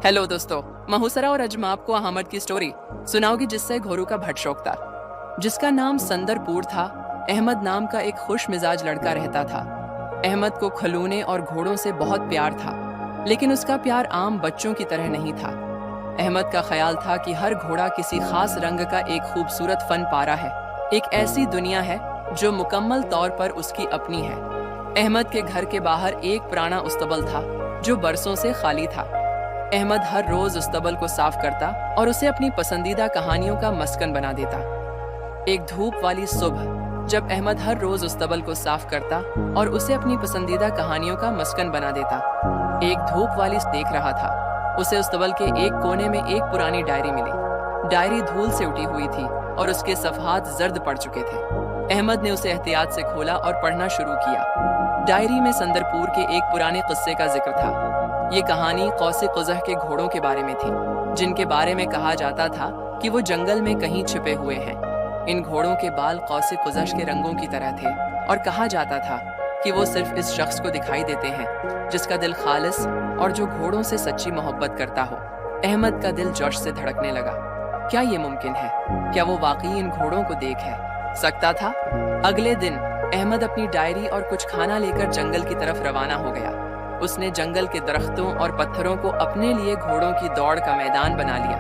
Hello दोस्तों, महूसरा और अजमा आपको अहमद की स्टोरी सुनाओगी जिससे घोरू का भट शौक था, जिसका नाम संदरपुर था। अहमद नाम का एक खुश मिजाज लड़का रहता था। अहमद को खलूने और घोड़ों से बहुत प्यार था, लेकिन उसका प्यार आम बच्चों की तरह नहीं था। अहमद का ख्याल था कि हर घोड़ा किसी खास रंग का एक खूबसूरत फन पारा है, एक ऐसी दुनिया है जो मुकम्मल तौर पर उसकी अपनी है। अहमद के घर के बाहर एक पुराना उस्तबल था जो बरसों से खाली था। अहमद हर रोज उस्तबल को साफ करता और उसे अपनी पसंदीदा कहानियों का मस्कन बना देता। एक धूप वाली सुबह जब अहमद हर रोज उस्तबल को साफ करता और उसे अपनी पसंदीदा कहानियों का मस्कन बना देता, एक धूप वाली देख रहा था। उसे उस्तबल के एक कोने में एक पुरानी डायरी मिली। डायरी धूल से उठी हुई थी और उसके सफ़हात जर्द पड़ चुके थे। अहमद ने उसे एहतियात से खोला और पढ़ना शुरू किया। डायरी में संदरपुर के एक पुराने किस्से का जिक्र था। ये कहानी कौसे कुज़ह के घोड़ों के बारे में थी, जिनके बारे में कहा जाता था कि वो जंगल में कहीं छिपे हुए हैं। इन घोड़ों के बाल कौसे कुज़ह के रंगों की तरह थे और कहा जाता था कि वो सिर्फ इस शख्स को दिखाई देते हैं जिसका दिल खालिस और जो घोड़ों से सच्ची मोहब्बत करता हो। अहमद का दिल जोश से धड़कने लगा। क्या ये मुमकिन है? क्या वो वाकई इन घोड़ों को देख सकता था? अगले दिन अहमद अपनी डायरी और कुछ खाना लेकर जंगल की तरफ रवाना हो गया। उसने जंगल के दरख्तों और पत्थरों को अपने लिए घोड़ों की दौड़ का मैदान बना लिया।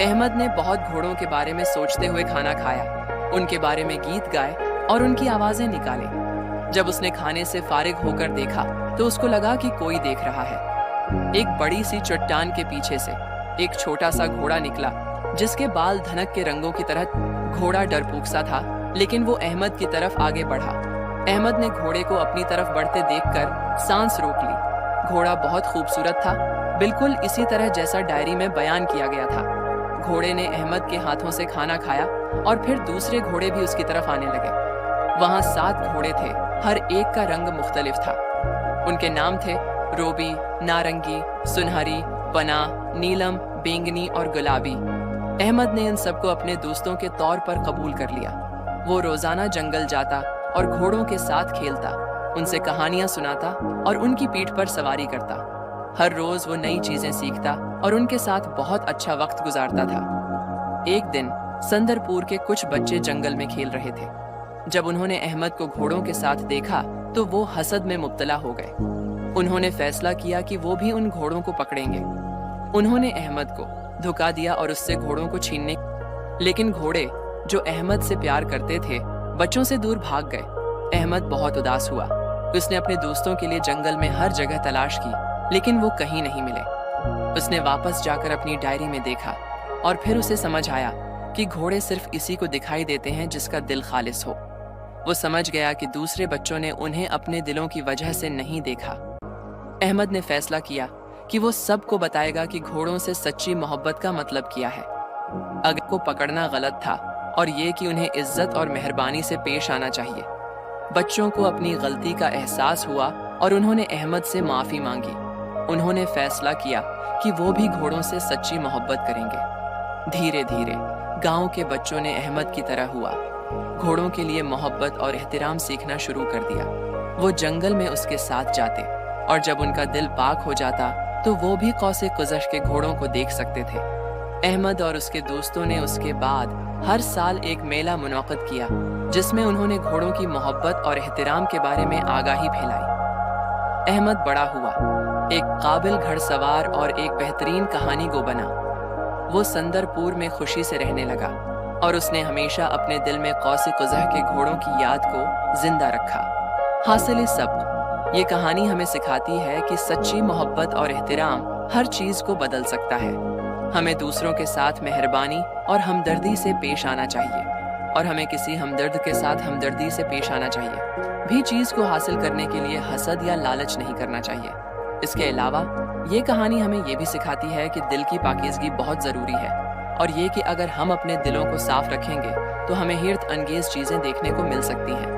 अहमद ने बहुत घोड़ों के बारे में सोचते हुए खाना खाया, उनके बारे में गीत गाए और उनकी आवाजें निकाले। जब उसने खाने से फारिग होकर देखा तो उसको लगा कि कोई देख रहा है। एक बड़ी सी चट्टान के पीछे से एक छोटा सा घोड़ा निकला, जिसके बाल धनक के रंगों की तरह। घोड़ा डरपोक सा था, लेकिन वो अहमद की तरफ आगे बढ़ा। अहमद ने घोड़े को अपनी तरफ बढ़ते देखकर सांस रोक ली। घोड़ा बहुत खूबसूरत था, बिल्कुल इसी तरह जैसा डायरी में बयान किया गया था। घोड़े ने अहमद के हाथों से खाना खाया और फिर दूसरे घोड़े भी उसकी तरफ आने लगे। वहां 7 घोड़े थे, हर एक का रंग मुख्तलिफ था। उनके नाम थे रोबी, नारंगी, सुनहरी, पना, नीलम, बैंगनी और गुलाबी। अहमद ने इन सबको अपने दोस्तों के तौर पर कबूल कर लिया। वो रोजाना जंगल जाता और घोड़ों के साथ खेलता, उनसे कहानियां सुनाता और उनकी पीठ पर सवारी करता। हर रोज वो नई चीजें सीखता और उनके साथ बहुत अच्छा वक्त गुजारता था। एक दिन संदरपुर के कुछ बच्चे जंगल में खेल रहे थे। जब उन्होंने अहमद को घोड़ों के साथ देखा तो वो हसद में मुब्तला हो गए। उन्होंने फैसला किया कि वो भी उन घोड़ों को पकड़ेंगे। उन्होंने अहमद को धोखा दिया और उससे घोड़ों को छीनने, लेकिन घोड़े जो अहमद से प्यार करते थे बच्चों से दूर भाग गए। अहमद बहुत उदास हुआ। उसने अपने दोस्तों के लिए जंगल में हर जगह तलाश की, लेकिन वो कहीं नहीं मिले। उसने वापस जाकर अपनी डायरी में देखा और फिर उसे समझ आया कि घोड़े सिर्फ इसी को दिखाई देते हैं जिसका दिल खालिस हो। वो समझ गया कि दूसरे बच्चों ने उन्हें अपने दिलों की वजह से नहीं देखा। अहमद ने फैसला किया कि वो सबको बताएगा कि घोड़ों से सच्ची मोहब्बत का मतलब क्या है। अगर को पकड़ना गलत था और ये कि उन्हें इज्जत और मेहरबानी से पेश आना चाहिए। बच्चों को अपनी गलती का एहसास हुआ और उन्होंने अहमद से माफ़ी मांगी। उन्होंने फैसला किया कि वो भी घोड़ों से सच्ची मोहब्बत करेंगे। धीरे धीरे गांव के बच्चों ने अहमद की तरह हुआ, घोड़ों के लिए मोहब्बत और एहतराम सीखना शुरू कर दिया। वो जंगल में उसके साथ जाते और जब उनका दिल पाक हो जाता तो वो भी कौसे कुज़ह के घोड़ों को देख सकते थे। अहमद और उसके दोस्तों ने उसके बाद हर साल एक मेला मुनक़िद किया, जिसमें उन्होंने घोड़ों की मोहब्बत और एहतराम के बारे में आगाही फैलाई। अहमद बड़ा हुआ, एक काबिल घड़सवार और एक बेहतरीन कहानी गो बना। वो संदरपुर में खुशी से रहने लगा और उसने हमेशा अपने दिल में कौसे कुज़ह के घोड़ों की याद को जिंदा रखा। हासिल सबक, ये कहानी हमें सिखाती है कि सच्ची मोहब्बत और एहतराम हर चीज को बदल सकता है। हमें दूसरों के साथ मेहरबानी और हमदर्दी से पेश आना चाहिए और हमें किसी हमदर्द के साथ हमदर्दी से पेश आना चाहिए। भी चीज को हासिल करने के लिए हसद या लालच नहीं करना चाहिए। इसके अलावा ये कहानी हमें ये भी सिखाती है कि दिल की पाकीज़गी बहुत ज़रूरी है और ये कि अगर हम अपने दिलों को साफ रखेंगे तो हमें हिर्त अंगेज चीज़ें देखने को मिल सकती हैं।